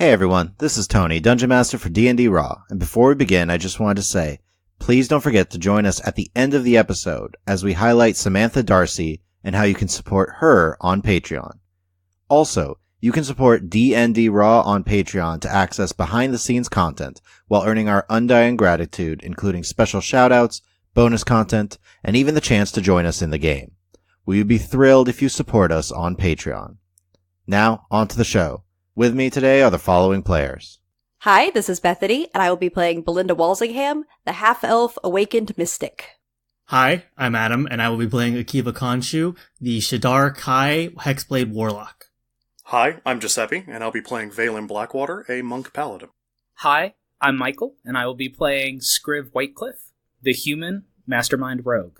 Hey everyone, this is Tony, Dungeon Master for D&D Raw, and before we begin, I just wanted to say, please don't forget to join us at the end of the episode as we highlight Samantha Darcy and how you can support her on Patreon. Also, you can support D&D Raw on Patreon to access behind-the-scenes content while earning our undying gratitude, including special shoutouts, bonus content, and even the chance to join us in the game. We would be thrilled if you support us on Patreon. Now, on to the show. With me today are the following players. Hi, this is Bethany, and I will be playing Belinda Walsingham, the half-elf awakened mystic. Hi, I'm Adam, and I will be playing Akiva Khonshu, the Shadar Kai Hexblade Warlock. Hi, I'm Giuseppe, and I'll be playing Valen Blackwater, a monk paladin. Hi, I'm Michael, and I will be playing Scriv Whitecliff, the human mastermind rogue.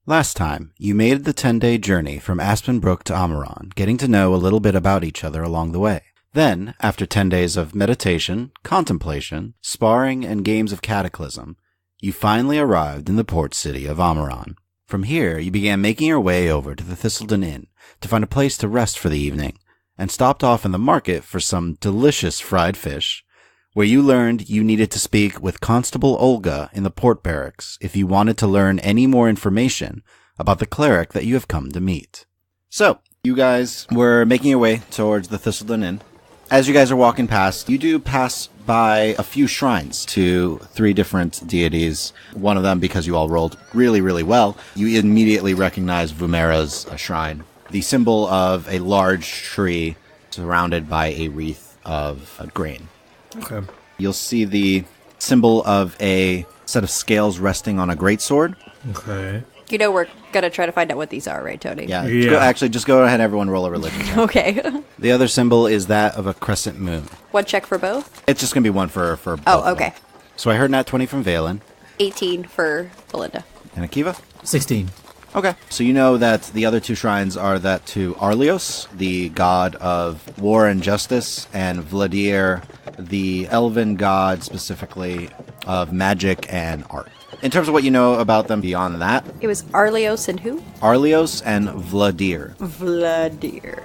Last time, you made the 10-day journey from Aspen Brook to Ahmiran, getting to know a little bit about each other along the way. Then, after 10 days of meditation, contemplation, sparring, and games of cataclysm, you finally arrived in the port city of Ahmiran. From here, you began making your way over to the Thistleton Inn to find a place to rest for the evening, and stopped off in the market for some delicious fried fish, where you learned you needed to speak with Constable Olga in the port barracks if you wanted to learn any more information about the cleric that you have come to meet. So, you guys were making your way towards the Thistleton Inn. As you guys are walking past, you do pass by a few shrines to 3 different deities. One of them, because you all rolled really, really well, you immediately recognize Vumera's shrine, the symbol of a large tree surrounded by a wreath of grain. Okay. You'll see the symbol of a set of scales resting on a greatsword. Okay. You know we're gonna try to find out what these are, right, Tony? Yeah. Yeah. Just go ahead, everyone, roll a religion check. Okay. The other symbol is that of a crescent moon. One check for both? It's just going to be one for both Oh, of them. okay. So I heard nat 20 from Valen. 18 for Belinda. And Akiva? 16. Okay. So you know that the other 2 shrines are that to Arlios, the god of war and justice, and Vladir, the elven god specifically of magic and art. In terms of what you know about them beyond that, It was Arlios and who? Arlios and Vladir. Vladir.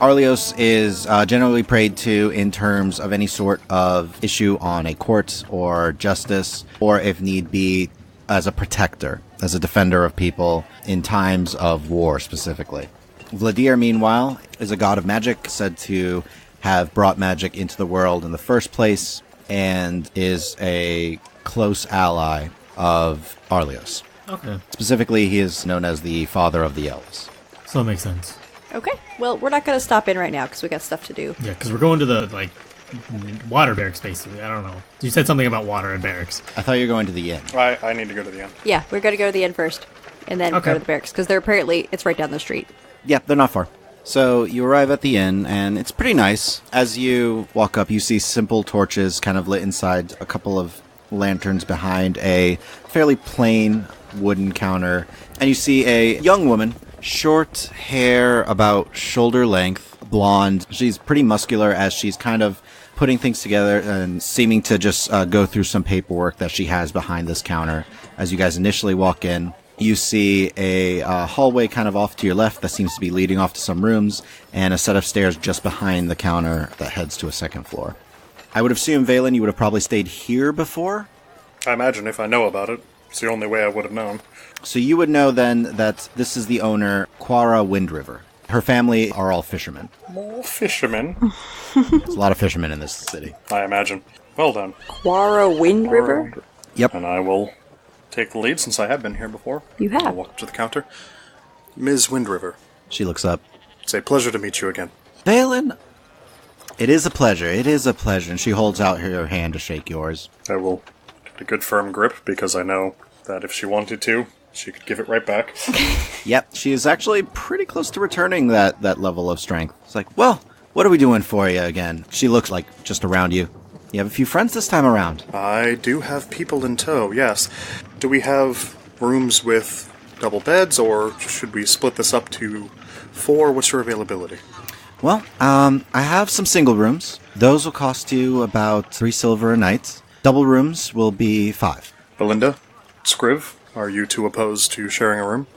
Arlios is generally prayed to in terms of any sort of issue on a court or justice, or if need be, as a protector, as a defender of people in times of war specifically. Vladir, meanwhile, is a god of magic, said to have brought magic into the world in the first place, and is a close ally of Arlios. Okay. Specifically, he is known as the father of the elves. So that makes sense. Okay. Well, we're not gonna stop in right now because we got stuff to do. Yeah, because we're going to the, water barracks, basically. I don't know. You said something about water and barracks. I thought you were going to the inn. I need to go to the end. Yeah, we're gonna go to the inn first, and then Okay. go to the barracks because they're apparently it's right down the street. Yeah, they're not far. So you arrive at the inn, and it's pretty nice. As you walk up, you see simple torches kind of lit inside a couple of lanterns behind a fairly plain wooden counter. And you see a young woman, short hair about shoulder length, blonde. She's pretty muscular as she's kind of putting things together and seeming to just go through some paperwork that she has behind this counter. As you guys initially walk in, you see a hallway kind of off to your left that seems to be leading off to some rooms, and a set of stairs just behind the counter that heads to a second floor. I would assume, Valen, you would have probably stayed here before? I imagine if I know about it, it's the only way I would have known. So you would know then that this is the owner, Quara Windriver. Her family are all fishermen. More fishermen, There's a lot of fishermen in this city. I imagine. Well done. Quara Wind River? Yep. And I will take the lead since I have been here before. You have. I'll walk up to the counter. Ms. Windriver, She looks up. it's a pleasure to meet you again. Valen, it is a pleasure. It is a pleasure. And she holds out her hand to shake yours. I will get a good firm grip because I know that if she wanted to, she could give it right back. Yep, she is actually pretty close to returning that level of strength. It's like, well, what are we doing for you again? She looks like just around you. You have a few friends this time around. I do have people in tow, yes. Do we have rooms with double beds, or should we split this up to 4? What's your availability? Well, I have some single rooms. Those will cost you about 3 silver a night. Double rooms will be 5. Belinda, Scriv, are you two opposed to sharing a room?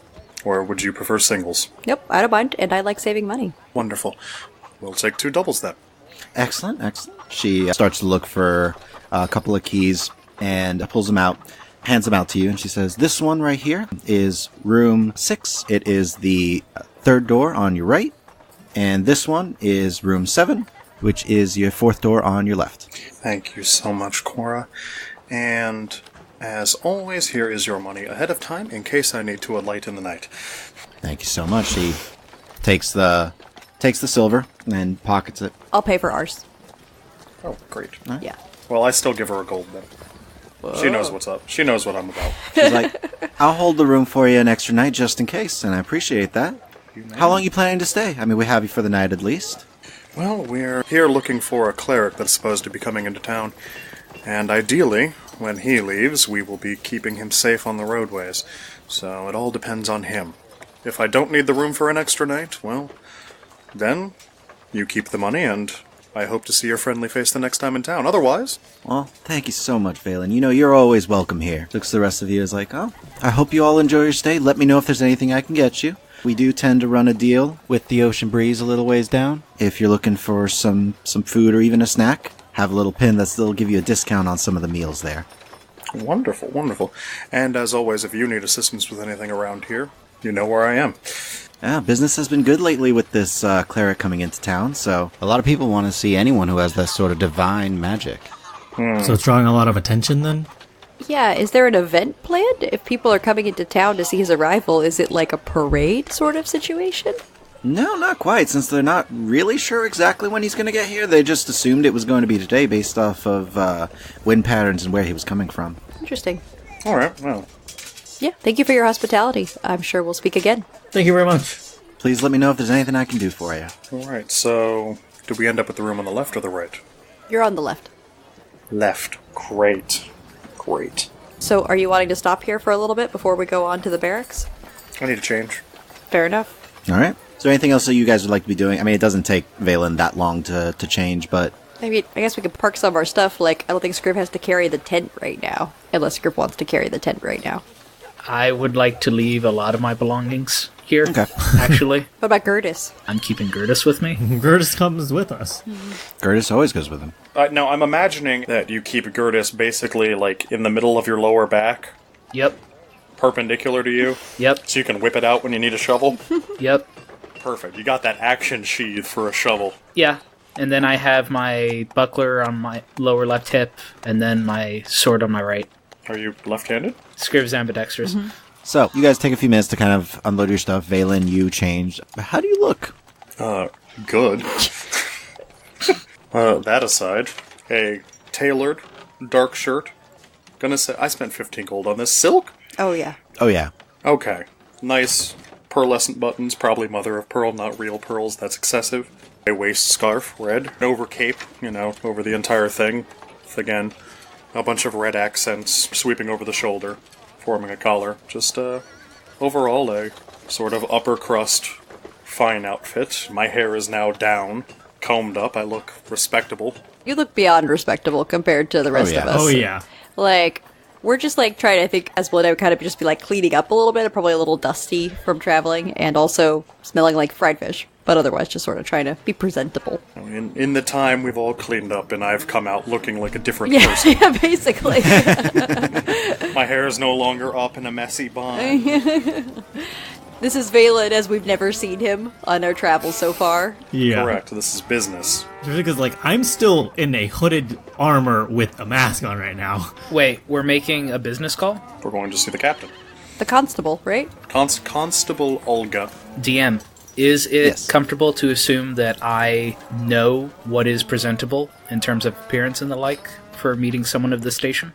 Or would you prefer singles? Nope, I don't mind, and I like saving money. Wonderful. We'll take 2 doubles then. Excellent, excellent. She starts to look for a couple of keys and pulls them out, hands them out to you, and she says, this one right here is room 6. It is the 3rd door on your right. And this one is room 7, which is your 4th door on your left. Thank you so much, Cora. And as always, here is your money ahead of time in case I need to alight in the night. Thank you so much. She takes the silver and pockets it. I'll pay for ours. Oh, great. Yeah. Well, I still give her a gold then. She knows what's up. She knows what I'm about. She's like, I'll hold the room for you an extra night just in case, and I appreciate that. How long are you planning to stay? I mean, we have you for the night at least. Well, we're here looking for a cleric that's supposed to be coming into town. And ideally, when he leaves, we will be keeping him safe on the roadways. So it all depends on him. If I don't need the room for an extra night, well, then you keep the money, and I hope to see your friendly face the next time in town. Otherwise... Well, thank you so much, Valen. You know, you're always welcome here. Looks the rest of you is like, oh, I hope you all enjoy your stay. Let me know if there's anything I can get you. We do tend to run a deal with the Ocean Breeze a little ways down. If you're looking for some food or even a snack, have a little pin that'll give you a discount on some of the meals there. Wonderful, wonderful. And as always, if you need assistance with anything around here, you know where I am. Yeah, business has been good lately with this cleric coming into town, so a lot of people want to see anyone who has that sort of divine magic. So it's drawing a lot of attention then? Yeah, is there an event planned? If people are coming into town to see his arrival, is it like a parade sort of situation? No, not quite, since they're not really sure exactly when he's going to get here. They just assumed it was going to be today based off of wind patterns and where he was coming from. Interesting. All right, well, Yeah, thank you for your hospitality. I'm sure we'll speak again. Thank you very much. Please let me know if there's anything I can do for you. all right. So, did we end up with the room on the left or the right? You're on the left. Left. Great. Great. So are you wanting to stop here for a little bit before we go on to the barracks? I need to change. Fair enough. All right. Is there anything else that you guys would like to be doing? I mean, it doesn't take Valen that long to change, but... I mean, I guess we could park some of our stuff. Like, I don't think Scriv has to carry the tent right now. Unless Scriv wants to carry the tent right now. I would like to leave a lot of my belongings here, Okay. actually. What about Gertis? I'm keeping Gertis with me. Gertis comes with us. Gertis always goes with him. Now, I'm imagining that you keep Gertis basically, like, in the middle of your lower back, Yep, perpendicular to you, yep, so you can whip it out when you need a shovel. yep. Perfect. You got that action sheath for a shovel. Yeah, and then I have my buckler on my lower left hip, and then my sword on my right. Are you left-handed? Scriv's ambidextrous. So, you guys take a few minutes to kind of unload your stuff. Valen, you changed. How do you look? Good. That aside, a tailored, dark shirt. Gonna say, I spent 15 gold on this. Silk? Oh, yeah. Oh, yeah. Okay. Nice pearlescent buttons, probably mother of pearl, not real pearls, that's excessive. A waist scarf, red. Over cape, over the entire thing. Again, a bunch of red accents sweeping over the shoulder, forming a collar. Just, overall, a sort of upper crust, fine outfit. My hair is now down, combed up, I look respectable. You look beyond respectable compared to the rest yeah. of us. Oh, yeah. Like, we're just, like, trying to, I think, as Belinda would kind of just be, like, cleaning up a little bit, probably a little dusty from traveling, and also smelling like fried fish. But otherwise, just sort of trying to be presentable. In the time, we've all cleaned up, and I've come out looking like a different Yeah, person. yeah, basically. My hair is no longer up in a messy bun. This is Valen as we've never seen him on our travels so far. Yeah. Correct, this is business. Because, like, I'm still in a hooded armor with a mask on right now. Wait, we're making a business call? We're going to see the captain. The constable, right? Constable Olga. DM, is it Yes. comfortable to assume that I know what is presentable in terms of appearance and the like for meeting someone of this station?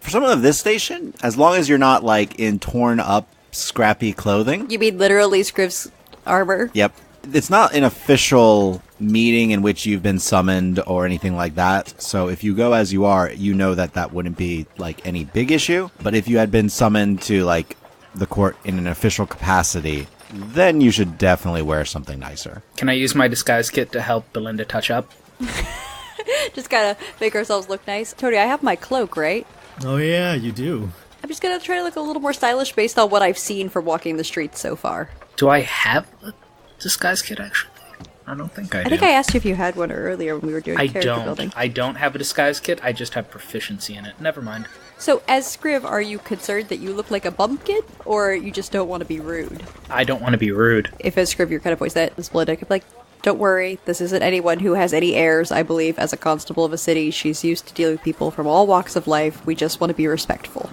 For someone of this station, as long as you're not, like, in torn up, scrappy clothing. You mean literally Scriv's armor? Yep. It's not an official meeting in which you've been summoned or anything like that. So if you go as you are, you know that wouldn't be, like, any big issue. But if you had been summoned to, like, the court in an official capacity, then you should definitely wear something nicer. Can I use my disguise kit to help Belinda touch up? Just gotta make ourselves look nice. Tony, I have my cloak, right? Oh yeah, you do. I'm just gonna try to look a little more stylish based on what I've seen from walking the streets so far. Do I have a disguise kit, actually? I don't think I do. I think I asked you if you had one earlier when we were doing character building. I don't have a disguise kit, I just have proficiency in it. Never mind. So, as Scriv, are you concerned that you look like a bumpkin, or you just don't want to be rude? I don't want to be rude. If as Scriv you're kind of voice that, as Belinda could be like, don't worry, this isn't anyone who has any airs, I believe, as a constable of a city. She's used to dealing with people from all walks of life. We just want to be respectful.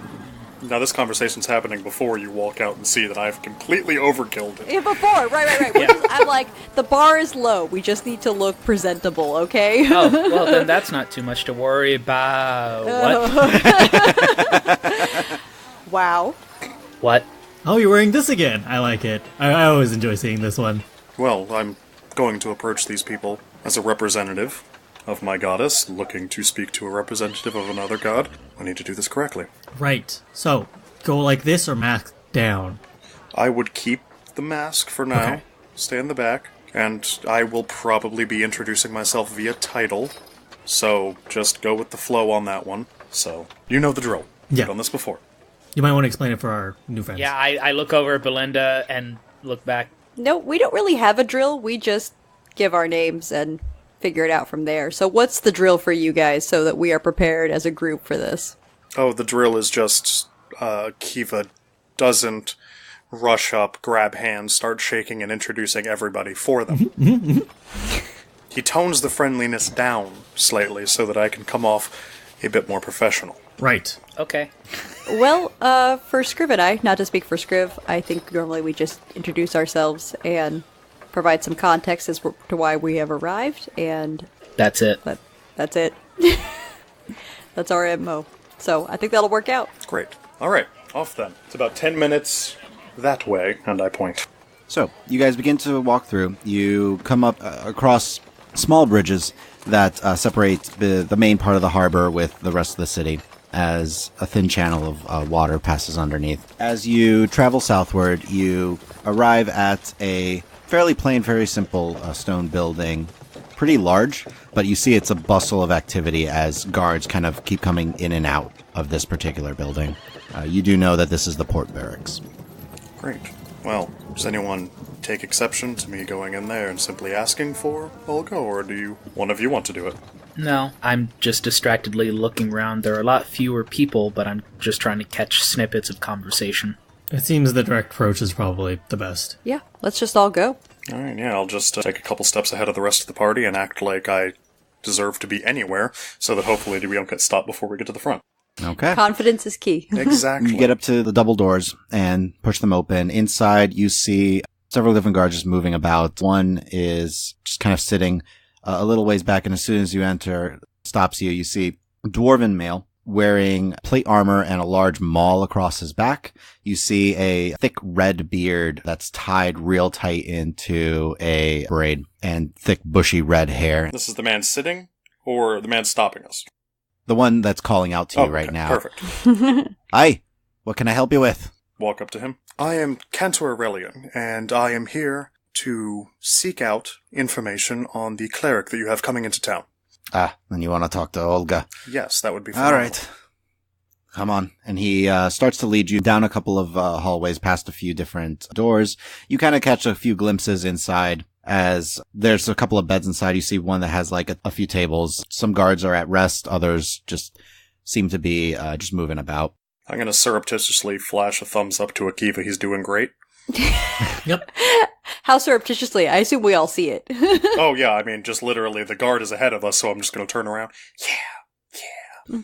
Now this conversation's happening before you walk out and see that I've completely overkilled it. Yeah, before, right. I'm like, the bar is low. We just need to look presentable, okay? Oh, well then that's not too much to worry about. What? Wow. What? Oh, you're wearing this again. I like it. I always enjoy seeing this one. Well, I'm going to approach these people as a representative of my goddess, looking to speak to a representative of another god. I need to do this correctly. Right. So, go like this or mask down? I would keep the mask for now, Okay. stay in the back, and I will probably be introducing myself via title, so just go with the flow on that one. So, you know the drill. Yeah. I've done this before. You might want to explain it for our new friends. Yeah, I look over at Belinda and look back. No, we don't really have a drill. We just give our names and figure it out from there. So what's the drill for you guys so that we are prepared as a group for this? Oh, the drill is just, Akiva doesn't rush up, grab hands, start shaking, and introducing everybody for them. He tones the friendliness down slightly so that I can come off a bit more professional. Right. Okay. Well, for Scriv and I, not to speak for Scriv, I think normally we just introduce ourselves and provide some context as to why we have arrived, and That's it. that's it. That's our MO. So I think that'll work out. Great. Alright, off then. It's about 10 minutes that way, and I point. So, you guys begin to walk through. You come up across small bridges that separate the main part of the harbor with the rest of the city, as a thin channel of water passes underneath. As you travel southward, you arrive at a fairly plain, very simple stone building. Pretty large, but you see it's a bustle of activity as guards kind of keep coming in and out of this particular building. You do know that this is the port barracks. Great. Well, does anyone take exception to me going in there and simply asking for Olga, or do one of you want to do it? No, I'm just distractedly looking around. There are a lot fewer people, but I'm just trying to catch snippets of conversation. It seems the direct approach is probably the best. Yeah, let's just all go. Alright, yeah, I'll just take a couple steps ahead of the rest of the party and act like I deserve to be anywhere, so that hopefully we don't get stopped before we get to the front. Okay. Confidence is key. Exactly. You get up to the double doors and push them open. Inside, you see several different guards just moving about. One is just kind of sitting a little ways back, and as soon as you enter, stops you. You see a dwarven male wearing plate armor and a large maul across his back. You see a thick red beard that's tied real tight into a braid, and thick bushy red hair. This is the man sitting, or the man stopping us? The one that's calling out to you right okay, now. Perfect. Hi, what can I help you with? Walk up to him. I am Cantor Aurelian, and I am here to seek out information on the cleric that you have coming into town. Ah, then you want to talk to Olga. Yes, that would be All phenomenal. right. Come on. And he starts to lead you down a couple of hallways past a few different doors. You kind of catch a few glimpses inside as there's a couple of beds inside. You see one that has like a few tables. Some guards are at rest. Others just seem to be just moving about. I'm going to surreptitiously flash a thumbs up to Akiva. He's doing great. Yep. How surreptitiously? I assume we all see it. Oh, yeah, I mean, just literally, the guard is ahead of us, so I'm just going to turn around.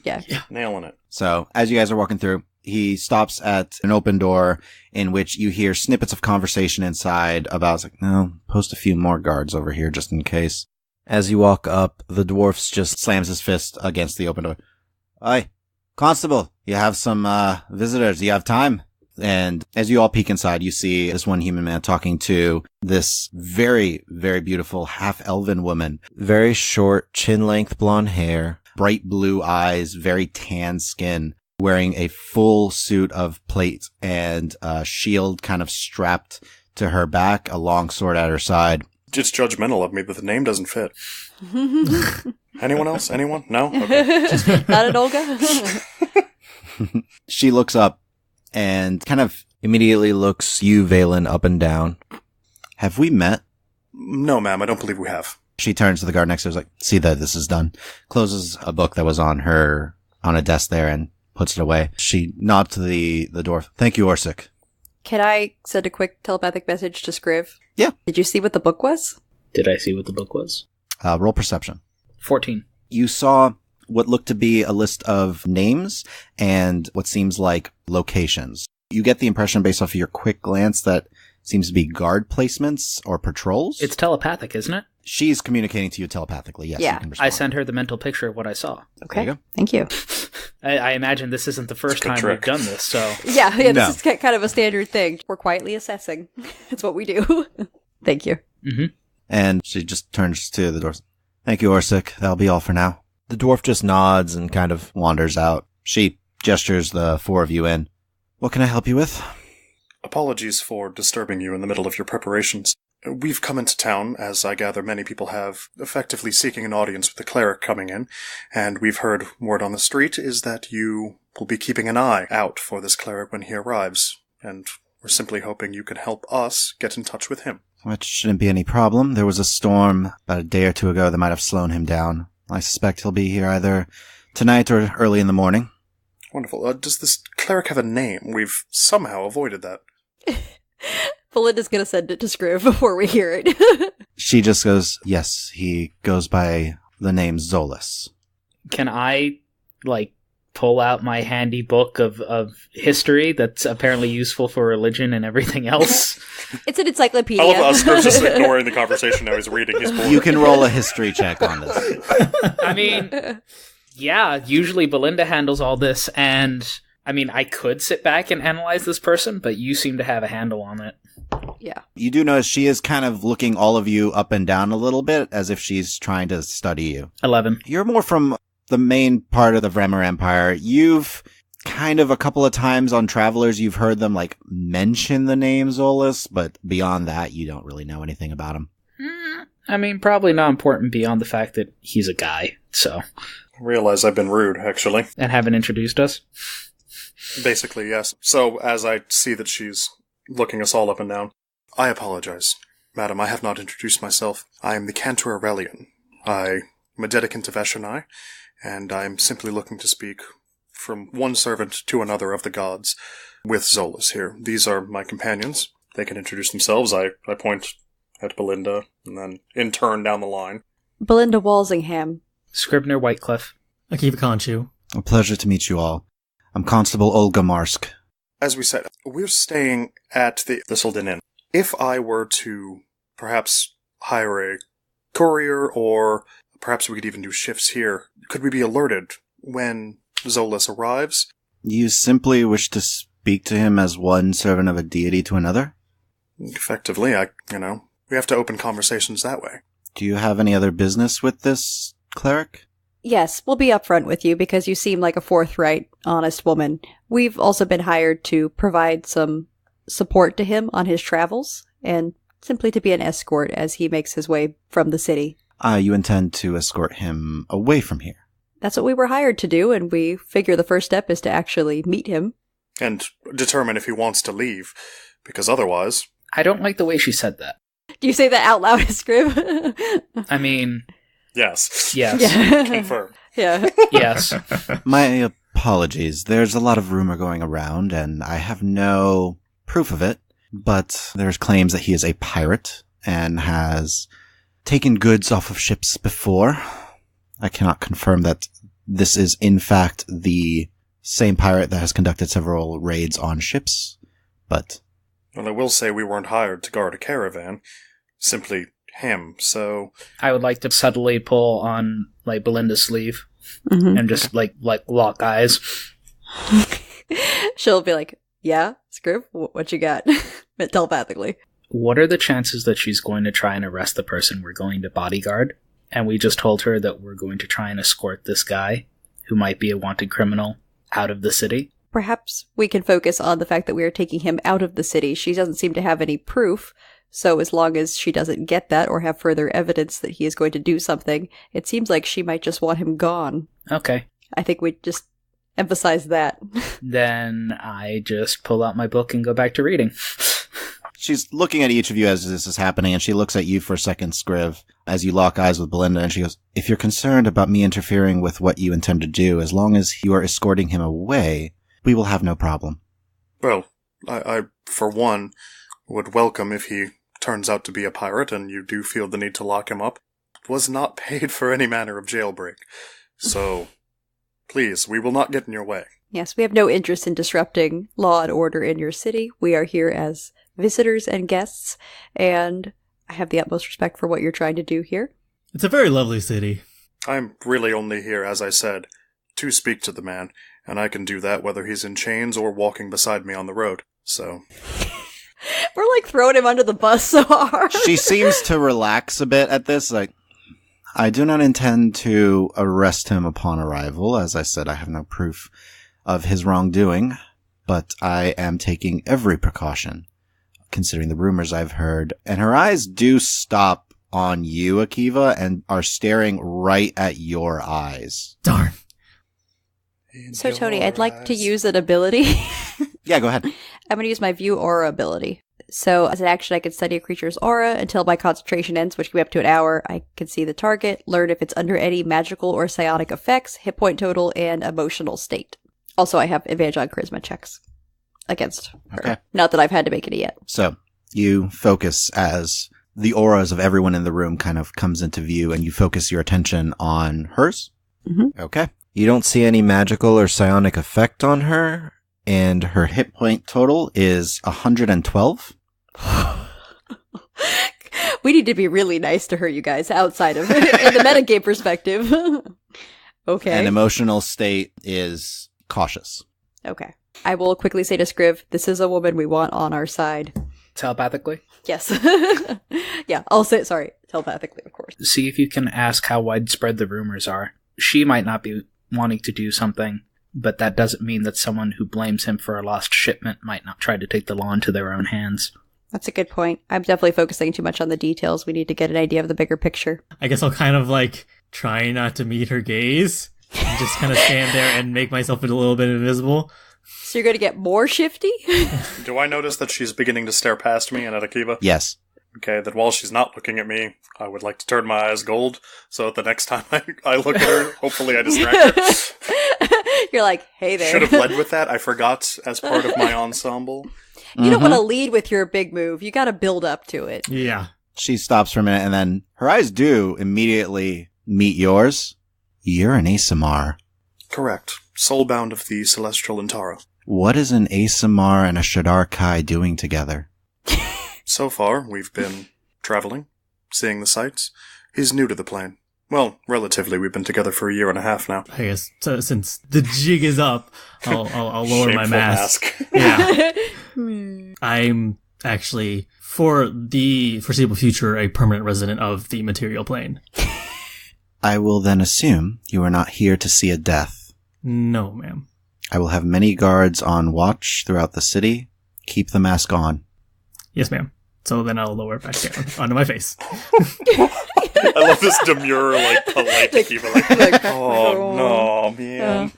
Yeah. Nailing it. So as you guys are walking through, he stops at an open door in which you hear snippets of conversation inside about, it's like, no, post a few more guards over here just in case. As you walk up, the dwarf just slams his fist against the open door. Hi, constable, you have some visitors. You have time? And as you all peek inside, you see this one human man talking to this very, very beautiful half-elven woman. Very short, chin-length blonde hair, bright blue eyes, very tan skin, wearing a full suit of plate and a shield kind of strapped to her back, a long sword at her side. It's judgmental of me, but the name doesn't fit. Anyone else? Anyone? No? Okay. Not an Olga? She looks up and kind of immediately looks you, Valen, up and down. Have we met? No, ma'am, I don't believe we have. She turns to the guard next to her, like, see that this is done. Closes a book that was on a desk there and puts it away. She nods to the dwarf. Thank you, Orsic. Can I send a quick telepathic message to Scriv? Yeah. Did you see what the book was? Did I see what the book was? Roll perception. 14. You saw what looked to be a list of names and what seems like locations. You get the impression based off of your quick glance that seems to be guard placements or patrols. It's telepathic, isn't it? She's communicating to you telepathically, yes. Yeah. You can respond. I sent her the mental picture of what I saw. Okay. There you go. Thank you. I imagine this isn't the first It's a good time trick. we've done this, so... Yeah, No. this is kind of a standard thing. We're quietly assessing. It's what we do. Thank you. Mm-hmm. And she just turns to the dwarf. Thank you, Orsic. That'll be all for now. The dwarf just nods and kind of wanders out. She gestures the four of you in. What can I help you with? Apologies for disturbing you in the middle of your preparations. We've come into town, as I gather many people have, effectively seeking an audience with the cleric coming in, and we've heard word on the street is that you will be keeping an eye out for this cleric when he arrives, and we're simply hoping you can help us get in touch with him. Which shouldn't be any problem. There was a storm about a day or two ago that might have slowed him down. I suspect he'll be here either tonight or early in the morning. Wonderful. Does this cleric have a name? We've somehow avoided that. Belinda's gonna send it to Scriv before we hear it. She just goes, yes, he goes by the name Zolas. Can I, pull out my handy book of history that's apparently useful for religion and everything else? It's an encyclopedia. I love how Scriv's just ignoring the conversation now he's reading his book. You can roll a history check on this. I mean, yeah, usually Belinda handles all this, and, I mean, I could sit back and analyze this person, but you seem to have a handle on it. Yeah. You do notice she is kind of looking all of you up and down a little bit, as if she's trying to study you. 11. You're more from the main part of the Vremer Empire. You've kind of a couple of times on Travelers, you've heard them mention the name Zolas, but beyond that, you don't really know anything about him. I mean, probably not important beyond the fact that he's a guy, so. I realize I've been rude, actually. And haven't introduced us. Basically, yes. So, as I see that she's looking us all up and down, I apologize. Madam, I have not introduced myself. I am the Cantor Aurelian. I am a dedicant of Eshonai, and I am simply looking to speak from one servant to another of the gods with Zolas here. These are my companions. They can introduce themselves. I point at Belinda, and then in turn down the line. Belinda Walsingham. Scribner Whitecliff. Akiva Conchu. A pleasure to meet you all. I'm Constable Olga Marsk. As we said, we're staying at the Thistleton Inn. If I were to perhaps hire a courier, or perhaps we could even do shifts here, could we be alerted when Zolas arrives? You simply wish to speak to him as one servant of a deity to another? Effectively, we have to open conversations that way. Do you have any other business with this cleric? Yes, we'll be upfront with you because you seem like a forthright, honest woman. We've also been hired to provide some support to him on his travels, and simply to be an escort as he makes his way from the city. You intend to escort him away from here? That's what we were hired to do, and we figure the first step is to actually meet him. And determine if he wants to leave, because otherwise... I don't like the way she said that. Do you say that out loud, Scrib? I mean... Yes. Yes. Yeah. Confirmed. Yeah. Yes. My apologies. There's a lot of rumor going around, and I have no proof of it, but there's claims that he is a pirate and has taken goods off of ships before. I cannot confirm that this is in fact the same pirate that has conducted several raids on ships, but... Well, I will say we weren't hired to guard a caravan. Simply him, so... I would like to subtly pull on, Belinda's sleeve Mm-hmm. and just, lock eyes. She'll be like, yeah, Scrib, what you got? Telepathically. What are the chances that she's going to try and arrest the person we're going to bodyguard? And we just told her that we're going to try and escort this guy, who might be a wanted criminal, out of the city? Perhaps we can focus on the fact that we are taking him out of the city. She doesn't seem to have any proof, so as long as she doesn't get that or have further evidence that he is going to do something, it seems like she might just want him gone. Okay. I think we just emphasize that. Then I just pull out my book and go back to reading. She's looking at each of you as this is happening, and she looks at you for a second, Scriv, as you lock eyes with Belinda, and she goes, "If you're concerned about me interfering with what you intend to do, as long as you are escorting him away, we will have no problem." Well, I for one, would welcome if he turns out to be a pirate and you do feel the need to lock him up. Was not paid for any manner of jailbreak. So, please, we will not get in your way. Yes, we have no interest in disrupting law and order in your city. We are here as visitors and guests, and I have the utmost respect for what you're trying to do here. It's a very lovely city. I'm really only here, as I said, to speak to the man, and I can do that whether he's in chains or walking beside me on the road, so... We're like throwing him under the bus so hard. She seems to relax a bit at this, like, "I do not intend to arrest him upon arrival. As I said, I have no proof of his wrongdoing, but I am taking every precaution, considering the rumors I've heard." And her eyes do stop on you, Akiva, and are staring right at your eyes. Darn. So, Tony, I'd like to use an ability. Yeah, go ahead. I'm going to use my View Aura ability. So, as an action, I can study a creature's aura until my concentration ends, which can be up to an hour. I can see the target, learn if it's under any magical or psionic effects, hit point total, and emotional state. Also, I have advantage on charisma checks against her. Okay. Not that I've had to make any yet. So, you focus as the auras of everyone in the room kind of comes into view, and you focus your attention on hers? Mm-hmm. Okay. You don't see any magical or psionic effect on her, and her hit point total is 112. We need to be really nice to her, you guys, outside of in the metagame perspective. Okay. And emotional state is cautious. Okay. I will quickly say to Scriv, this is a woman we want on our side. Telepathically? Yes. Yeah, I'll say it, sorry, telepathically, of course. See if you can ask how widespread the rumors are. She might not be wanting to do something, but that doesn't mean that someone who blames him for a lost shipment might not try to take the law into their own hands. That's a good point. I'm definitely focusing too much on the details. We need to get an idea of the bigger picture. I guess I'll kind of like try not to meet her gaze and just kind of stand there and make myself a little bit invisible. So you're going to get more shifty? Do I notice that she's beginning to stare past me and at Akiva? Yes. Okay, that while she's not looking at me, I would like to turn my eyes gold, so that the next time I look at her, hopefully I distract her. You're like, hey there. Should have led with that. I forgot as part of my ensemble. You don't want to lead with your big move. You got to build up to it. Yeah. She stops for a minute, and then her eyes do immediately meet yours. You're an Asimar. Correct. Soulbound of the Celestial Intara. What is an Asimar and a Shadar Kai doing together? So far, we've been traveling, seeing the sights. He's new to the plane. Well, relatively, we've been together for 1.5 years now. I guess since the jig is up, I'll lower my Shameful mask. Yeah. I'm actually, for the foreseeable future, a permanent resident of the material plane. I will then assume you are not here to see a death. No, ma'am. I will have many guards on watch throughout the city. Keep the mask on. Yes, ma'am. So then I'll lower it back down onto my face. I love this demure, polite Akiva, oh no, man.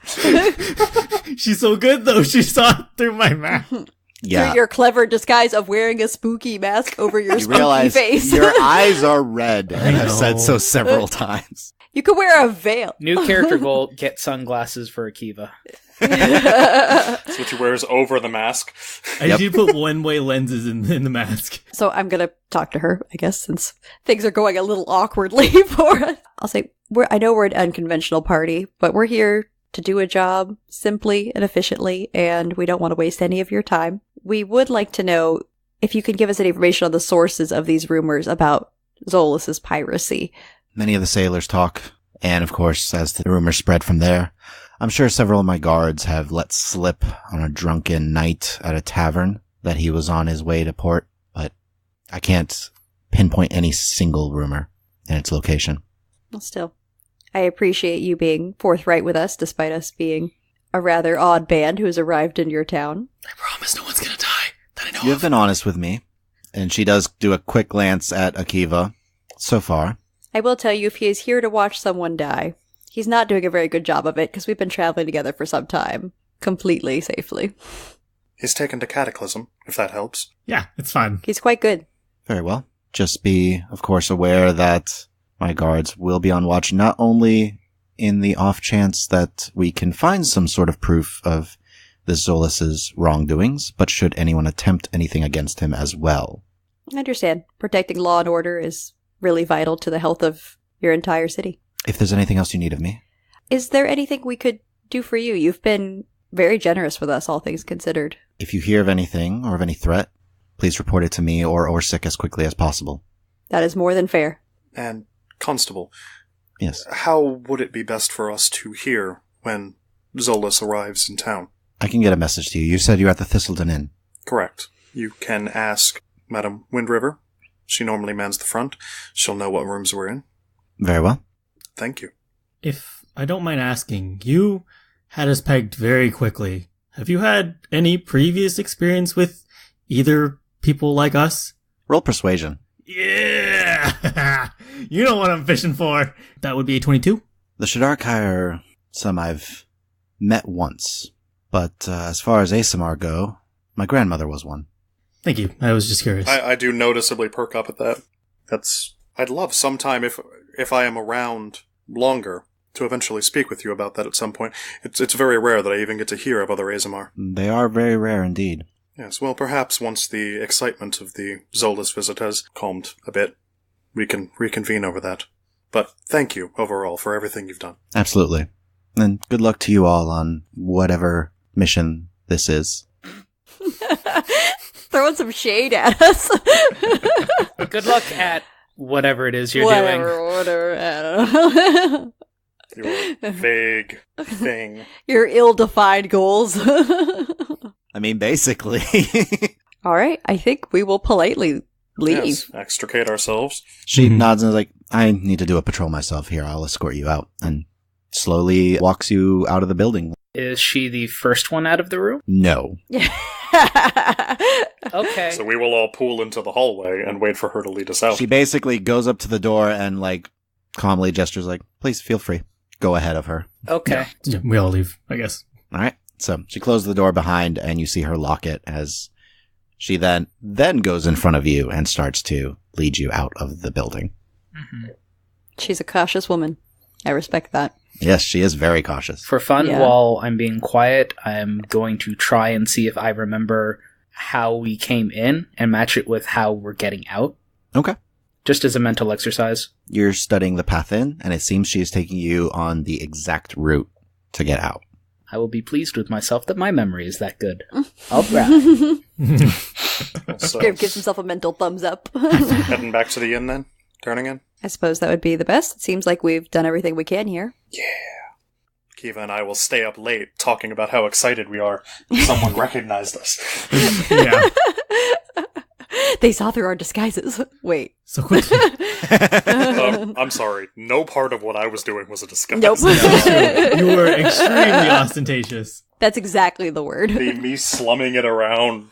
She's so good, though. She saw it through my mask. Yeah. Through your clever disguise of wearing a spooky mask over your You spooky realize face. your eyes are red, and I I've said know. so several times. You could wear a veil. New character goal, get sunglasses for Akiva. That's what she wears over the mask. I do put one-way lenses in the mask. So I'm going to talk to her, I guess, since things are going a little awkwardly for us. I'll say, I know we're an unconventional party, but we're here to do a job simply and efficiently, and we don't want to waste any of your time. We would like to know if you can give us any information on the sources of these rumors about Zolas's piracy. Many of the sailors talk, and of course, as the rumors spread from there, I'm sure several of my guards have let slip on a drunken night at a tavern that he was on his way to port, but I can't pinpoint any single rumor and its location. Well, still, I appreciate you being forthright with us, despite us being a rather odd band who's arrived in your town. I promise no one's gonna die that I know You of. have been honest with me, and she does do a quick glance at Akiva so far. I will tell you, if he is here to watch someone die, he's not doing a very good job of it because we've been traveling together for some time, completely safely. He's taken to Cataclysm, if that helps. Yeah, it's fine. He's quite good. Very well. Just be, of course, aware that my guards will be on watch, not only in the off chance that we can find some sort of proof of this Zolas's wrongdoings, but should anyone attempt anything against him as well. I understand. Protecting law and order is really vital to the health of your entire city. If there's anything else you need of me. Is there anything we could do for you? You've been very generous with us, all things considered. If you hear of anything or of any threat, please report it to me or Orsic as quickly as possible. That is more than fair. And, Constable, Yes. how would it be best for us to hear when Zolas arrives in town? I can get a message to you. You said you're at the Thistleton Inn. Correct. You can ask Madam Windriver. She normally mans the front. She'll know what rooms we're in. Very well. Thank you. If I don't mind asking, you had us pegged very quickly. Have you had any previous experience with either people like us? Roll persuasion. Yeah! You know what I'm fishing for. That would be a 22. The Shadarkai are some I've met once, but as far as Asamar go, my grandmother was one. Thank you. I was just curious. I do noticeably perk up at that. I'd love sometime if I am around longer to eventually speak with you about that at some point. It's very rare that I even get to hear of other Azamar. They are very rare indeed. Yes, well, perhaps once the excitement of the Zolas visit has calmed a bit, we can reconvene over that. But thank you, overall, for everything you've done. Absolutely. And good luck to you all on whatever mission this is. Throwing some shade at us. Good luck at whatever it is you're Whatever, I don't know. Your vague thing. Your ill-defined goals. I mean, basically. All right, I think we will politely leave. Yes, extricate ourselves. She nods and is like, I need to do a patrol myself here. I'll escort you out. And slowly walks you out of the building. Is she the first one out of the room? No. Okay. So we will all pool into the hallway and wait for her to lead us out. She basically goes up to the door and, like, calmly gestures like, please feel free. Go ahead of her. Okay. Yeah, we all leave, I guess. All right. So she closes the door behind and you see her lock it as she then goes in front of you and starts to lead you out of the building. Mm-hmm. She's a cautious woman. I respect that. Yes, she is very cautious. For fun, Yeah. while I'm being quiet, I'm going to try and see if I remember how we came in and match it with how we're getting out. Okay. Just as a mental exercise. You're studying the path in, and it seems she is taking you on the exact route to get out. I will be pleased with myself that my memory is that good. All right. So, Gives himself a mental thumbs up. heading back to the inn then? Turning in? I suppose that would be the best. It seems like we've done everything we can here. Akiva and I will stay up late talking about how excited we are. Someone recognized us. Yeah. They saw through our disguises. Wait. So quickly. I'm sorry. No part of what I was doing was a disguise. Nope. You were extremely ostentatious. That's exactly the word. Me slumming it around,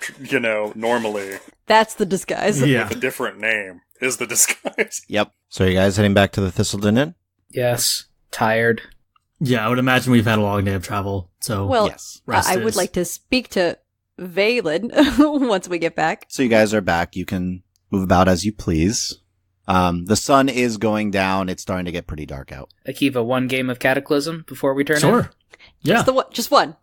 normally That's the disguise. Yeah. with a different name is the disguise. Yep. So are you guys heading back to the Thistleton Inn? Yes. Tired. Yeah, I would imagine we've had a long day of travel, so Well, Yes. rest I would is- like to speak to Valen once we get back. So you guys are back. You can move about as you please. The sun is going down. It's starting to get pretty dark out. Akiva, one game of Cataclysm before we turn in? Sure. Yeah. Just one.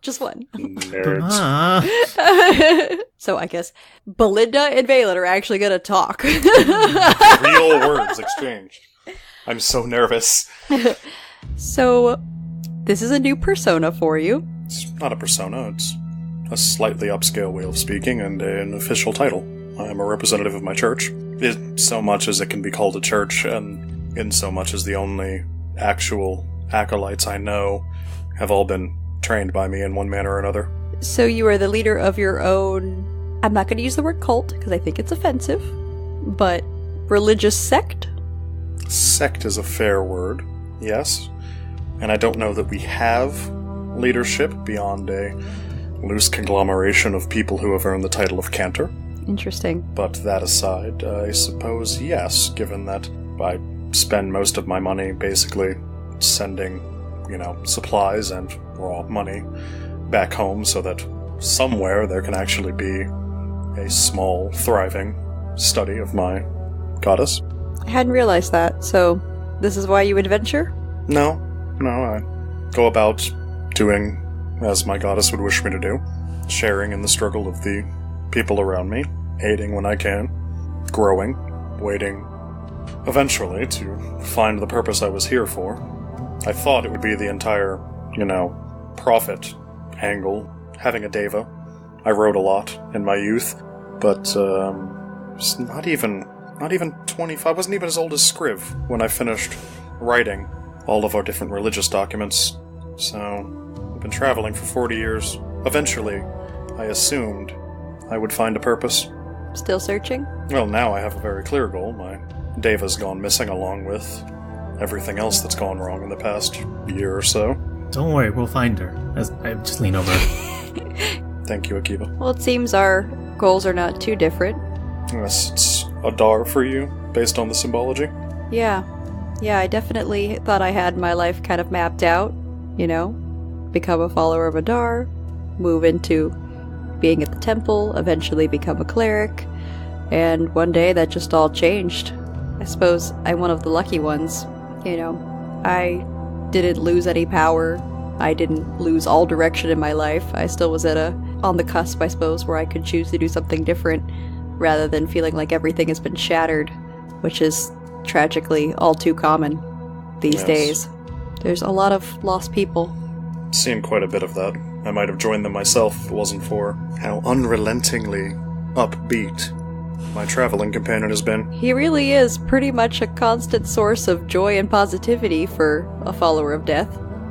Nerds. Ah. So I guess Belinda and Valen are actually going to talk. Real words exchanged. I'm so nervous. So this is a new persona for you. It's not a persona, it's a slightly upscale way of speaking and an official title. I am a representative of my church. In so much as it can be called a church, and in so much as the only actual acolytes I know have all been trained by me in one manner or another. So you are the leader of your own, I'm not going to use the word cult because I think it's offensive, but religious sect? Sect is a fair word, yes. And I don't know that we have leadership beyond a loose conglomeration of people who have earned the title of Cantor. Interesting. But that aside, I suppose yes, given that I spend most of my money basically sending, supplies and raw money back home so that somewhere there can actually be a small, thriving study of my goddess. I hadn't realized that, so this is why you adventure? No, I go about doing as my goddess would wish me to do, sharing in the struggle of the people around me, aiding when I can, growing, waiting eventually to find the purpose I was here for. I thought it would be the entire, profit angle, having a deva. I wrote a lot in my youth, but it's not even 25. I wasn't even as old as Scriv when I finished writing all of our different religious documents. So, I've been traveling for 40 years. Eventually, I assumed I would find a purpose. Still searching? Well, now I have a very clear goal. My Deva's gone missing along with everything else that's gone wrong in the past year or so. Don't worry, we'll find her. As I just lean over. Thank you, Akiva. Well, it seems our goals are not too different. Yes, it's a dar for you, based on the symbology. Yeah, I definitely thought I had my life kind of mapped out, become a follower of a dar, move into being at the temple, eventually become a cleric, and one day that just all changed. I suppose I'm one of the lucky ones, I didn't lose any power, I didn't lose all direction in my life, I still was on the cusp, I suppose, where I could choose to do something different, rather than feeling like everything has been shattered, which is tragically all too common these days. There's a lot of lost people. Seen quite a bit of that. I might have joined them myself if it wasn't for how unrelentingly upbeat my traveling companion has been. He really is pretty much a constant source of joy and positivity for a follower of death.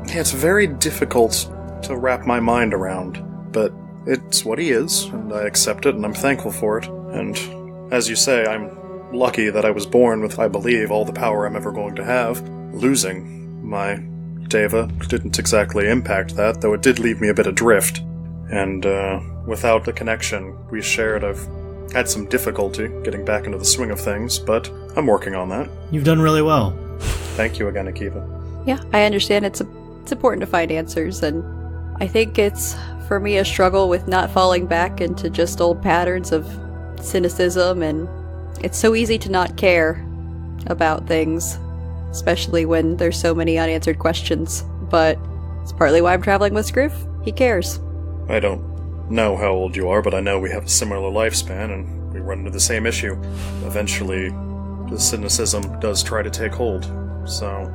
Yeah, it's very difficult to wrap my mind around, but it's what he is, and I accept it, and I'm thankful for it. And as you say, I'm lucky that I was born with, I believe, all the power I'm ever going to have. Losing my Deva didn't exactly impact that, though it did leave me a bit adrift. And without the connection we shared, I've had some difficulty getting back into the swing of things, but I'm working on that. You've done really well. Thank you again, Akiva. Yeah, I understand it's important to find answers, and I think it's, for me, a struggle with not falling back into just old patterns of cynicism, and it's so easy to not care about things, especially when there's so many unanswered questions. But it's partly why I'm traveling with Scriv. He cares. I don't know how old you are, but I know we have a similar lifespan, and we run into the same issue. Eventually, the cynicism does try to take hold, so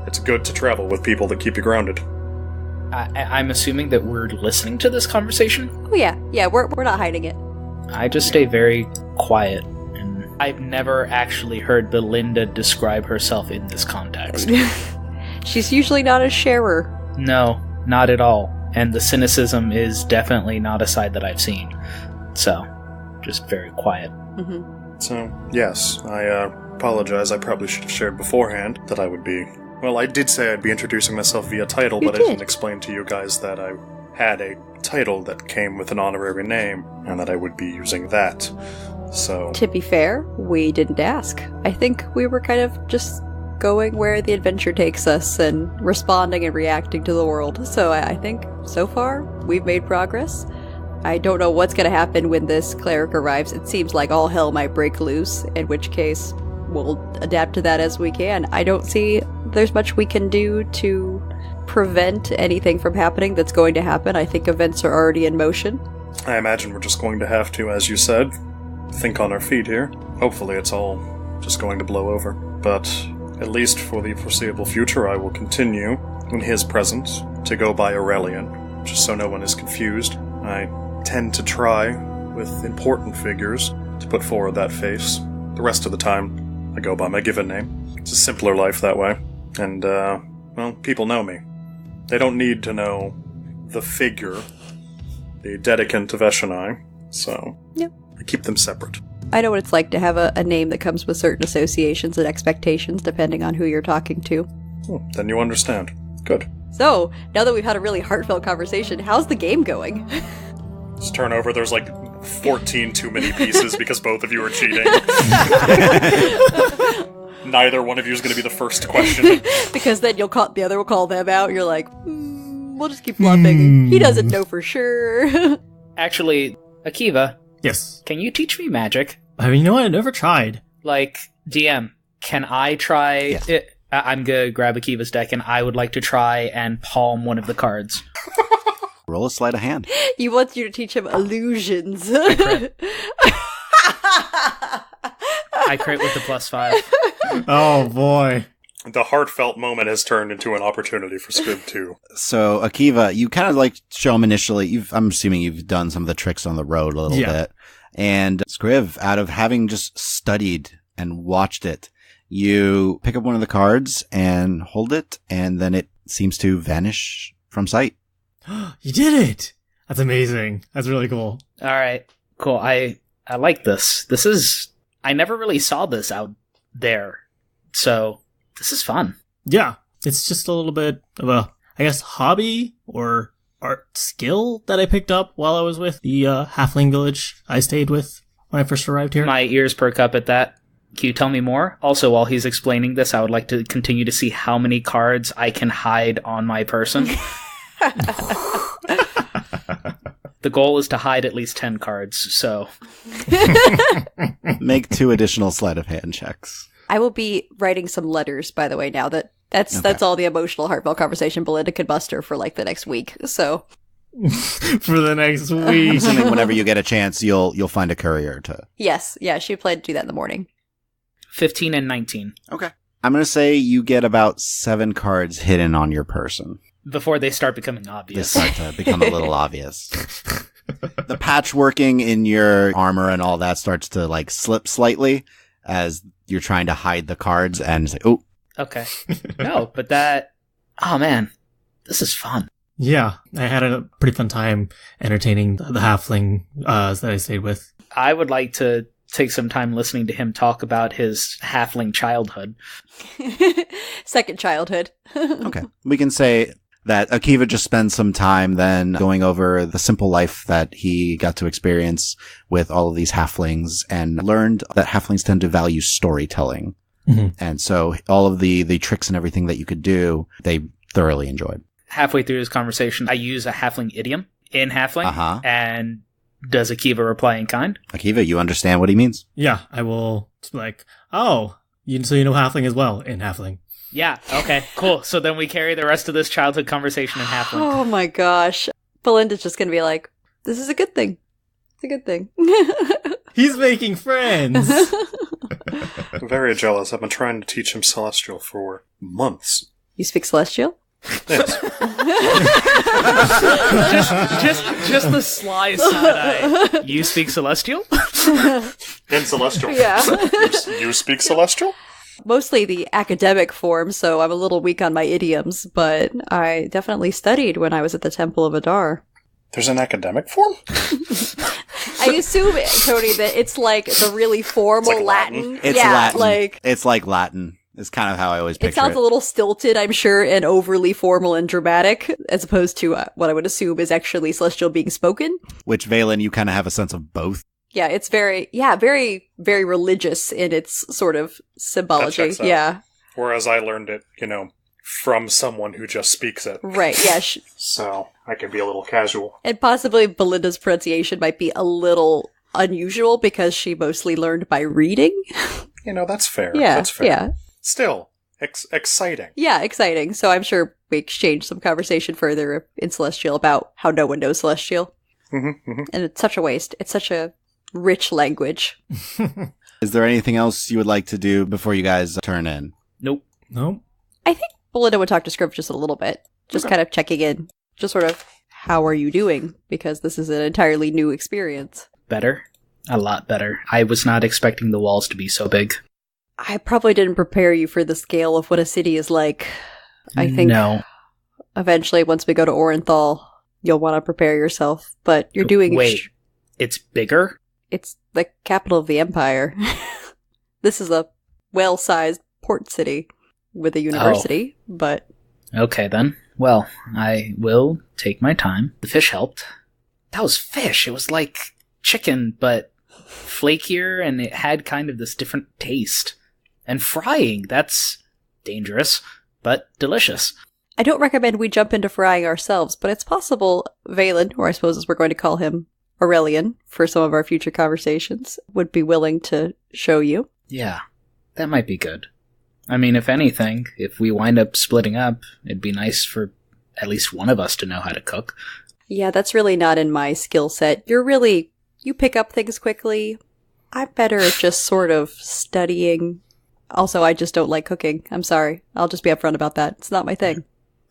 it's good to travel with people that keep you grounded. I'm assuming that we're listening to this conversation? Oh yeah, we're not hiding it. I just stay very quiet, and I've never actually heard Belinda describe herself in this context. She's usually not a sharer. No, not at all. And the cynicism is definitely not a side that I've seen. So, just very quiet. Mm-hmm. So, yes, I apologize. I probably should have shared beforehand that I would be... Well, I did say I'd be introducing myself via title, but I didn't explain to you guys that I had a title that came with an honorary name, and that I would be using that. So... To be fair, we didn't ask. I think we were kind of just going where the adventure takes us and responding and reacting to the world. So I think, so far, we've made progress. I don't know what's going to happen when this cleric arrives. It seems like all hell might break loose, in which case we'll adapt to that as we can. I don't see there's much we can do to prevent anything from happening that's going to happen. I think events are already in motion. I imagine we're just going to have to, as you said, think on our feet here. Hopefully it's all just going to blow over. But at least for the foreseeable future, I will continue, in his presence, to go by Aurelian, just so no one is confused. I tend to try, with important figures, to put forward that face. The rest of the time, I go by my given name. It's a simpler life that way. And, well, people know me. They don't need to know the figure, the dedicant of Eshonai, so yep. I keep them separate. I know what it's like to have a name that comes with certain associations and expectations depending on who you're talking to. Then you understand. Good. So, now that we've had a really heartfelt conversation, how's the game going? Just turn over, there's like 14 too many pieces because both of you are cheating. Neither one of you is going to be the first to question it. Because then the other will call them out. You're like, we'll just keep bluffing. He doesn't know for sure. Actually, Akiva, Yes. can you teach me magic? I mean, you know what? I never tried. Like, DM, can I try Yes. it? I'm gonna grab Akiva's deck, and I would like to try and palm one of the cards. Roll a sleight of hand. He wants you to teach him illusions. I crit with the +5. Oh, boy. The heartfelt moment has turned into an opportunity for Scrib 2. So, Akiva, you kind of like show him initially. I'm assuming you've done some of the tricks on the road a little bit. And Scriv, out of having just studied and watched it, you pick up one of the cards and hold it, and then it seems to vanish from sight. You did it! That's amazing. That's really cool. All right, cool. I like this. I never really saw this out there, so this is fun. Yeah. It's just a little bit of a, I guess, hobby or art skill that I picked up while I was with the halfling village I stayed with when I first arrived here. My ears perk up at that. Can you tell me more? Also, while he's explaining this, I would like to continue to see how many cards I can hide on my person. The goal is to hide at least 10 cards, so... Make 2 additional sleight of hand checks. I will be writing some letters, by the way, now that's all the emotional, heartfelt conversation Belinda could muster for like the next week. So For the next week. Assuming whenever you get a chance, you'll find a courier to... yes, yeah, she planned to do that in the morning. 15 and 19. Okay. I'm going to say you get about 7 cards hidden on your person. Before they start becoming They obvious. start to become a little obvious. The patchworking in your armor and all that starts to like slip slightly as you're trying to hide the cards, and it's like, oh. Okay. No, but that... Oh, man. This is fun. Yeah, I had a pretty fun time entertaining the halfling that I stayed with. I would like to take some time listening to him talk about his halfling childhood. Second childhood. Okay. We can say that Akiva just spends some time then going over the simple life that he got to experience with all of these halflings and learned that halflings tend to value storytelling. Mm-hmm. And so all of the tricks and everything that you could do, they thoroughly enjoyed. Halfway through this conversation, I use a halfling idiom in halfling. Uh-huh. And does Akiva reply in kind? Akiva, you understand what he means? Yeah, I will just be like, oh, so you know halfling as well in halfling. Yeah, okay, cool. So then we carry the rest of this childhood conversation in halfling. Oh my gosh. Belinda's just gonna be like, this is a good thing. It's a good thing. He's making friends! I'm very jealous. I've been trying to teach him Celestial for months. You speak Celestial? Yes. just the sly side-eye. You speak Celestial? In Celestial. Yeah. You speak Celestial? Mostly the academic form, so I'm a little weak on my idioms, but I definitely studied when I was at the Temple of Adar. There's an academic form? I assume, Tony, that it's like the really formal It's like Latin? Latin. It's yeah, Latin. It's like Latin. It's kind of how I always picture it sounds a little stilted, I'm sure, and overly formal and dramatic, as opposed to what I would assume is actually Celestial being spoken. Which, Valen, you kind of have a sense of both. Yeah, it's very, very religious in its sort of symbology. checks out. Yeah, Whereas I learned it, from someone who just speaks it. right, yeah. So I can be a little casual. And possibly Belinda's pronunciation might be a little unusual because she mostly learned by reading. That's fair. Yeah, That's fair. yeah. Still, exciting. Yeah, exciting. So I'm sure we exchanged some conversation further in Celestial about how no one knows Celestial. Mm-hmm, mm-hmm. And it's such a waste. It's such a rich language. Is there anything else you would like to do before you guys turn in? Nope. No? I think Belinda would talk to Scriv just a little bit. Just kind of checking in. Just sort of, how are you doing? Because this is an entirely new experience. Better? A lot better. I was not expecting the walls to be so big. I probably didn't prepare you for the scale of what a city is like. I think No. eventually, once we go to Orenthal, you'll want to prepare yourself. But you're doing... Wait, it's bigger? It's the capital of the empire. This is a well-sized port city with a university, but... Okay, then. Well, I will take my time. The fish helped. That was fish. It was like chicken, but flakier, and it had kind of this different taste. And frying, that's dangerous, but delicious. I don't recommend we jump into frying ourselves, but it's possible Valen, or I suppose as we're going to call him Aurelian for some of our future conversations, would be willing to show you. Yeah, that might be good. I mean, if anything, if we wind up splitting up, it'd be nice for at least one of us to know how to cook. Yeah, that's really not in my skill set. You pick up things quickly. I'm better at just sort of studying. Also, I just don't like cooking. I'm sorry. I'll just be upfront about that. It's not my thing.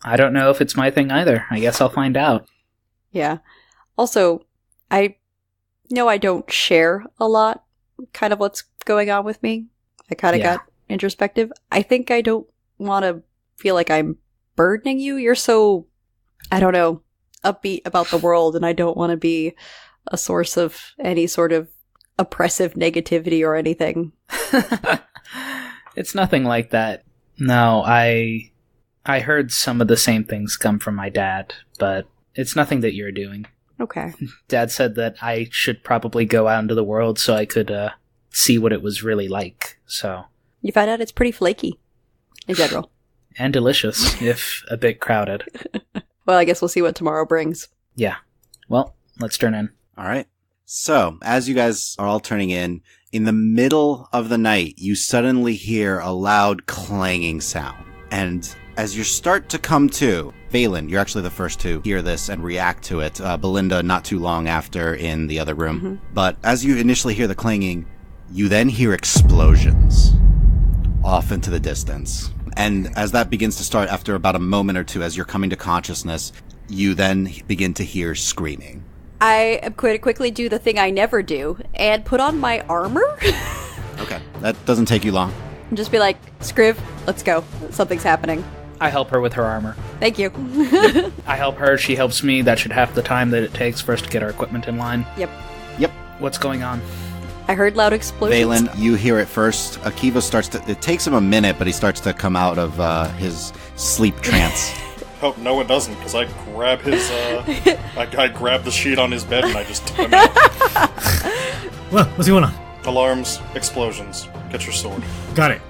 I don't know if it's my thing either. I guess I'll find out. Yeah. Also, I know I don't share a lot, kind of what's going on with me. I kind of got introspective. I think I don't want to feel like I'm burdening you. You're so, I don't know, upbeat about the world, and I don't want to be a source of any sort of oppressive negativity or anything. It's nothing like that. No, I heard some of the same things come from my dad, but it's nothing that you're doing. Okay. Dad said that I should probably go out into the world so I could see what it was really like, so... You found out it's pretty flaky, in general. And delicious, if a bit crowded. Well, I guess we'll see what tomorrow brings. Yeah. Well, let's turn in. All right. So, as you guys are all turning in the middle of the night, you suddenly hear a loud clanging sound. And as you start to come to, Valen, you're actually the first to hear this and react to it. Belinda, not too long after in the other room. Mm-hmm. But as you initially hear the clanging, you then hear explosions off into the distance. And as that begins to start, after about a moment or two, as you're coming to consciousness, you then begin to hear screaming. I am going to quickly do the thing I never do and put on my armor. Okay, that doesn't take you long. And just be like, Scriv, let's go. Something's happening. I help her with her armor. Thank you. I help her, she helps me. That should half the time that it takes for us to get our equipment in line. Yep. What's going on? I heard loud explosions. Valen, you hear it first. Akiva starts to... It takes him a minute, but he starts to come out of his sleep trance. Oh, no it doesn't, because I grab his, I grab the sheet on his bed and I just tip him out. Well, what's going on? Alarms, explosions. Get your sword. Got it.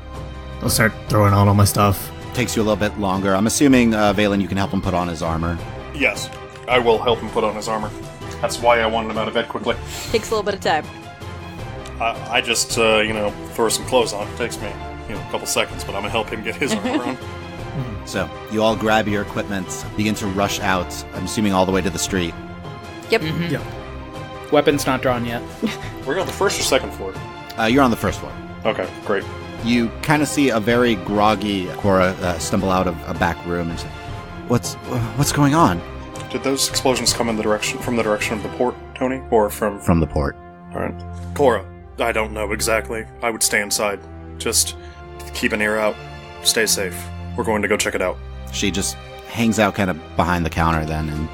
I'll start throwing on all my stuff. Takes you a little bit longer. I'm assuming, Valen, you can help him put on his armor. Yes, I will help him put on his armor. That's why I wanted him out of bed quickly. Takes a little bit of time. I just, throw some clothes on. It takes me, a couple seconds, but I'm gonna help him get his armor on. So, you all grab your equipment, begin to rush out, I'm assuming all the way to the street. Yep. Mm-hmm. Yeah. Weapons not drawn yet. We're on the first or second floor? You're on the first floor. Okay, great. You kind of see a very groggy Cora stumble out of a back room and say, What's going on? Did those explosions come from the direction of the port, Tony? Or From the port. Alright. Cora, I don't know exactly. I would stay inside. Just keep an ear out. Stay safe. We're going to go check it out. She just hangs out kind of behind the counter then and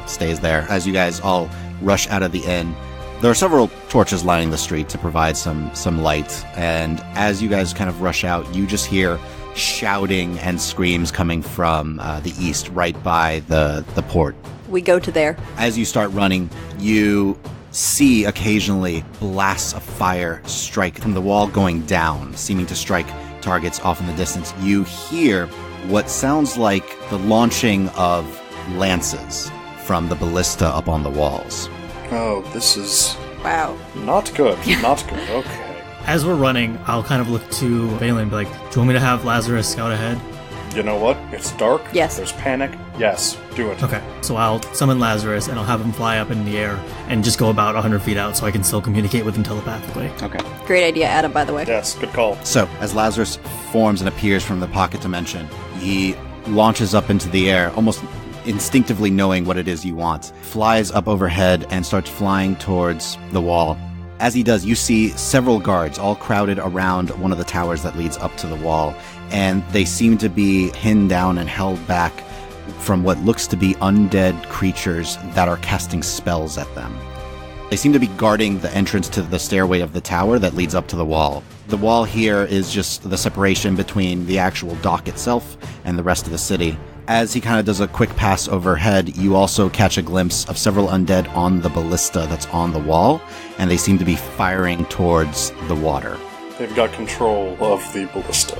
stays there. As you guys all rush out of the inn, there are several torches lining the street to provide some light. And as you guys kind of rush out, you just hear shouting and screams coming from the east, right by the port. We go to there. As you start running, you see occasionally blasts of fire strike from the wall going down, seeming to strike targets off in the distance. You hear what sounds like the launching of lances from the ballista up on the walls. Oh, this is... Wow. Not good. Not good. Okay. As we're running, I'll kind of look to Valen and be like, do you want me to have Lazarus scout ahead? You know what? It's dark. Yes. There's panic. Yes. Do it. Okay. So I'll summon Lazarus and I'll have him fly up in the air and just go about 100 feet out so I can still communicate with him telepathically. Okay. Great idea, Adam, by the way. Yes, good call. So, as Lazarus forms and appears from the pocket dimension, he launches up into the air, almost instinctively knowing what it is you want, flies up overhead and starts flying towards the wall. As he does, you see several guards all crowded around one of the towers that leads up to the wall, and they seem to be pinned down and held back from what looks to be undead creatures that are casting spells at them. They seem to be guarding the entrance to the stairway of the tower that leads up to the wall. The wall here is just the separation between the actual dock itself and the rest of the city. As he kind of does a quick pass overhead, you also catch a glimpse of several undead on the ballista that's on the wall, and they seem to be firing towards the water. They've got control of the ballista.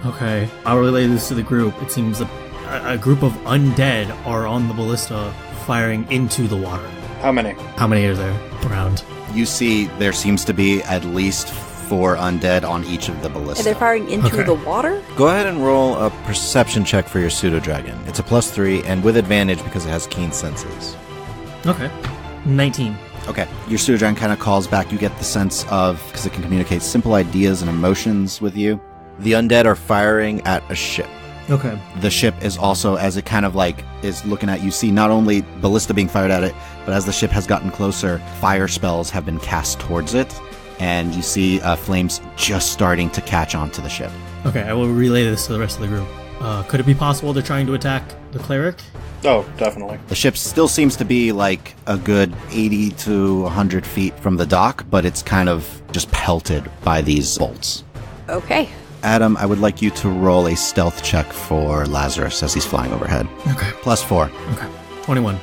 Okay, I'll relay this to the group. It seems a group of undead are on the ballista firing into the water. How many? How many are there around? You see there seems to be at least 4 undead on each of the ballista. And they're firing into the water? Go ahead and roll a perception check for your pseudo-dragon. It's a +3, and with advantage because it has keen senses. Okay. 19. Okay. Your pseudo-dragon kind of calls back. You get the sense of, because it can communicate simple ideas and emotions with you. The undead are firing at a ship. Okay. The ship is also, as it kind of like is looking at you, see not only ballista being fired at it, but as the ship has gotten closer, fire spells have been cast towards it, and you see flames just starting to catch onto the ship. Okay, I will relay this to the rest of the group. Could it be possible they're trying to attack the cleric? Oh, definitely. The ship still seems to be like a good 80 to 100 feet from the dock, but it's kind of just pelted by these bolts. Okay. Adam, I would like you to roll a stealth check for Lazarus as he's flying overhead. Okay. +4. Okay. 21.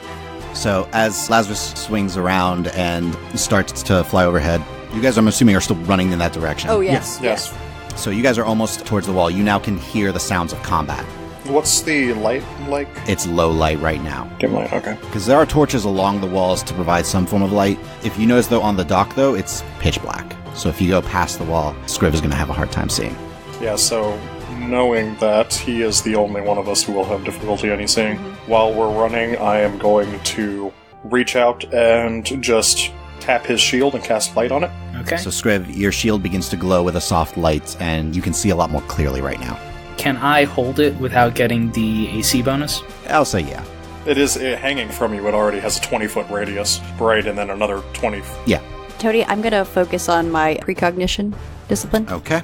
So as Lazarus swings around and starts to fly overhead, you guys, I'm assuming, are still running in that direction. Oh, yes. Yes. So you guys are almost towards the wall. You now can hear the sounds of combat. What's the light like? It's low light right now. Dim light, okay. Because there are torches along the walls to provide some form of light. If you notice, though, on the dock, though, it's pitch black. So if you go past the wall, Scriv is going to have a hard time seeing. Yeah, so knowing that he is the only one of us who will have difficulty any seeing, while we're running, I am going to reach out and just tap his shield and cast light on it. Okay. So Scriv, your shield begins to glow with a soft light, and you can see a lot more clearly right now. Can I hold it without getting the AC bonus? I'll say yeah. It is hanging from you. It already has a 20-foot radius, right, and then another 20. Yeah. Tony, I'm going to focus on my precognition discipline. Okay.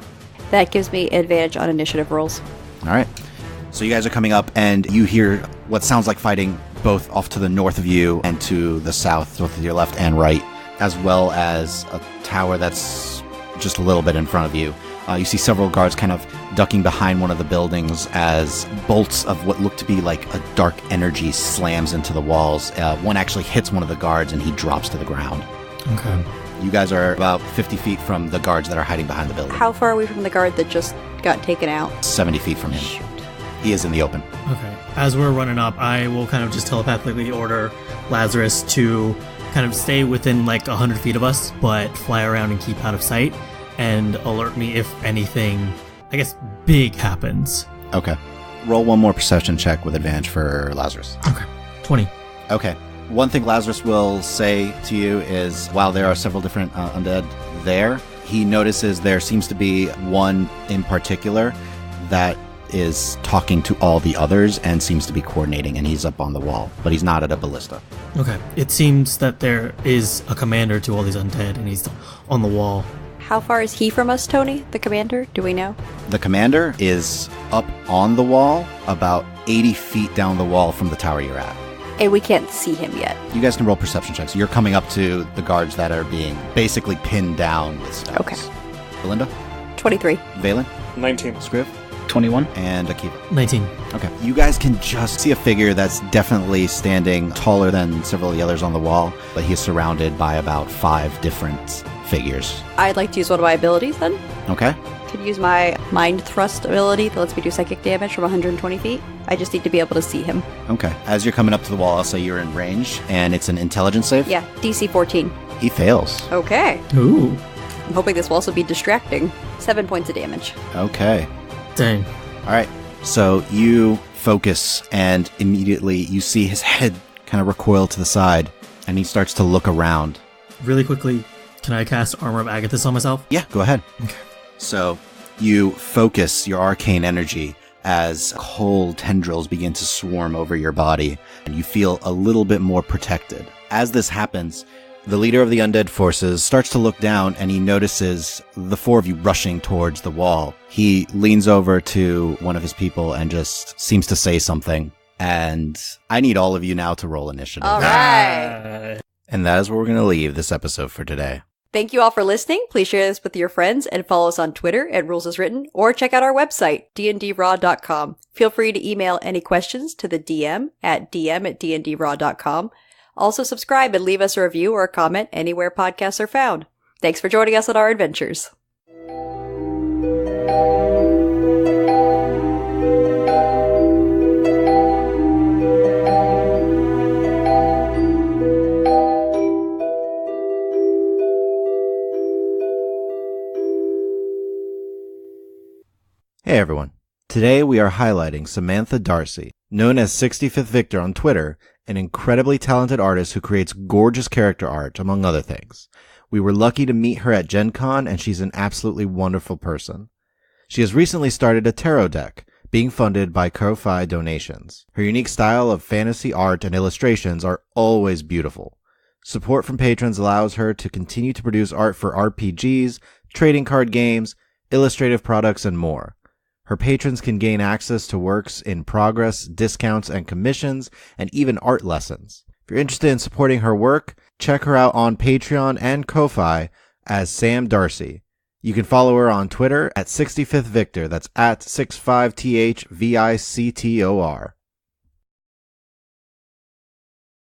That gives me advantage on initiative rolls. All right. So you guys are coming up, and you hear what sounds like fighting both off to the north of you and to the south, both to your left and right, as well as a tower that's just a little bit in front of you. You see several guards kind of ducking behind one of the buildings as bolts of what look to be like a dark energy slams into the walls. One actually hits one of the guards, and he drops to the ground. Okay. You guys are about 50 feet from the guards that are hiding behind the building. How far are we from the guard that just got taken out? 70 feet from him. Shoot. He is in the open. Okay. As we're running up, I will kind of just telepathically order Lazarus to kind of stay within like 100 feet of us, but fly around and keep out of sight, and alert me if anything, I guess, big happens. Okay. Roll one more perception check with advantage for Lazarus. Okay. 20. Okay. One thing Lazarus will say to you is, while there are several different undead there, he notices there seems to be one in particular that is talking to all the others and seems to be coordinating, and he's up on the wall, but he's not at a ballista. Okay. It seems that there is a commander to all these undead, and he's on the wall. How far is he from us, Tony, the commander? Do we know? The commander is up on the wall, about 80 feet down the wall from the tower you're at. And we can't see him yet. You guys can roll perception checks. You're coming up to the guards that are being basically pinned down with stones. Okay. Belinda? 23. Valen? 19. Scriv? 21. And Akiva. 19. Okay. You guys can just see a figure that's definitely standing taller than several of the others on the wall, but he's surrounded by about 5 different figures. I'd like to use one of my abilities then. Okay? Could use my mind thrust ability that lets me do psychic damage from 120 feet. I just need to be able to see him. Okay. As you're coming up to the wall, I'll say you're in range, and it's an intelligence save. Yeah, DC 14. He fails. Okay. Ooh. I'm hoping this will also be distracting. 7 points of damage. Okay. Dang. All right. So you focus, and immediately you see his head kind of recoil to the side, and he starts to look around. Really quickly, can I cast Armor of Agathis on myself? Yeah, go ahead. Okay. So you focus your arcane energy as cold tendrils begin to swarm over your body, and you feel a little bit more protected. As this happens, the leader of the undead forces starts to look down, and he notices the 4 of you rushing towards the wall. He leans over to one of his people and just seems to say something. And I need all of you now to roll initiative. All right. And that is where we're going to leave this episode for today. Thank you all for listening. Please share this with your friends and follow us on Twitter at Rules As Written, or check out our website, dndraw.com. Feel free to email any questions to the DM at dnddraw.com. Also subscribe and leave us a review or a comment anywhere podcasts are found. Thanks for joining us on our adventures. Hey everyone. Today we are highlighting Samantha Darcy, known as 65th Victor on Twitter, an incredibly talented artist who creates gorgeous character art, among other things. We were lucky to meet her at Gen Con, and she's an absolutely wonderful person. She has recently started a tarot deck, being funded by Ko-Fi donations. Her unique style of fantasy art and illustrations are always beautiful. Support from patrons allows her to continue to produce art for RPGs, trading card games, illustrative products, and more. Her patrons can gain access to works in progress, discounts and commissions, and even art lessons. If you're interested in supporting her work, check her out on Patreon and Ko-Fi as Sam Darcy. You can follow her on Twitter at 65th Victor, that's at 65THVICTOR.